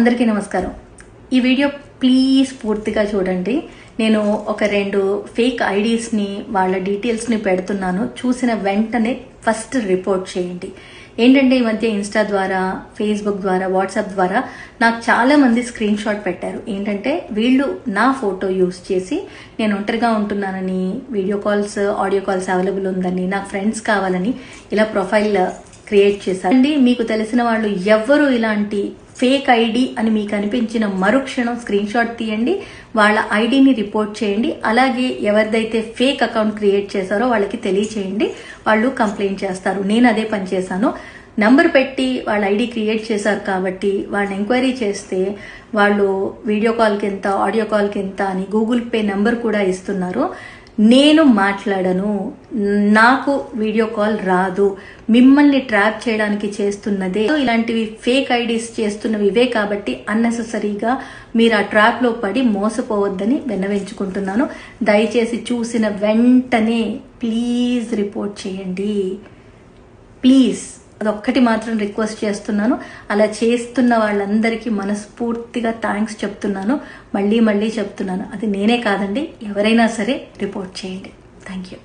అందరికీ నమస్కారం. ఈ వీడియో ప్లీజ్ పూర్తిగా చూడండి. నేను ఒక 2 ఫేక్ ఐడీస్ని వాళ్ళ డీటెయిల్స్ని పెడుతున్నాను. చూసిన వెంటనే ఫస్ట్ రిపోర్ట్ చేయండి. ఏంటంటే ఈ మధ్య ఇన్స్టా ద్వారా, ఫేస్బుక్ ద్వారా, వాట్సాప్ ద్వారా నాకు చాలా మంది స్క్రీన్ షాట్ పెట్టారు. ఏంటంటే వీళ్ళు నా ఫోటో యూస్ చేసి నేను ఒంటరిగా ఉంటున్నానని, video calls, audio calls available ఉందని, నాకు ఫ్రెండ్స్ కావాలని ఇలా ప్రొఫైల్ క్రియేట్ చేశారు. అండి, మీకు తెలిసిన వాళ్ళు ఎవ్వరు ఇలాంటి ఫేక్ ఐడి అని మీకు అనిపించిన మరుక్షణం స్క్రీన్ షాట్ తీయండి, వాళ్ళ ఐడిని రిపోర్ట్ చేయండి. అలాగే ఎవరిదైతే ఫేక్ అకౌంట్ క్రియేట్ చేశారో వాళ్ళకి తెలియచేయండి, వాళ్ళు కంప్లైంట్ చేస్తారు. నేను అదే పని చేశాను. నంబర్ పెట్టి వాళ్ళ ఐడి క్రియేట్ చేశారు కాబట్టి వాళ్ళని ఎంక్వైరీ చేస్తే వాళ్ళు వీడియో కాల్కి ఎంత, ఆడియో కాల్కి ఎంత అని గూగుల్ పే నెంబర్ కూడా ఇస్తున్నారు. నేను మాట్లాడను, నాకు వీడియో కాల్ రాదు, మిమ్మల్ని ట్రాప్ చేయడానికి చేస్తున్నదే. ఇలాంటివి ఫేక్ ఐడీస్ చేస్తున్నవి ఇవే కాబట్టి అన్నెసెసరీగా మీరు ఆ ట్రాప్ లో పడి మోసపోవద్దని విన్నవించుకుంటున్నాను. దయచేసి చూసిన వెంటనే ప్లీజ్ రిపోర్ట్ చేయండి, ప్లీజ్. అదొక్కటి మాత్రం రిక్వెస్ట్ చేస్తున్నాను. అలా చేస్తున్న వాళ్ళందరికీ మనస్ఫూర్తిగా థ్యాంక్స్ చెప్తున్నాను. మళ్ళీ చెప్తున్నాను, అది నేనే కాదండి, ఎవరైనా సరే రిపోర్ట్ చేయండి. Thank you.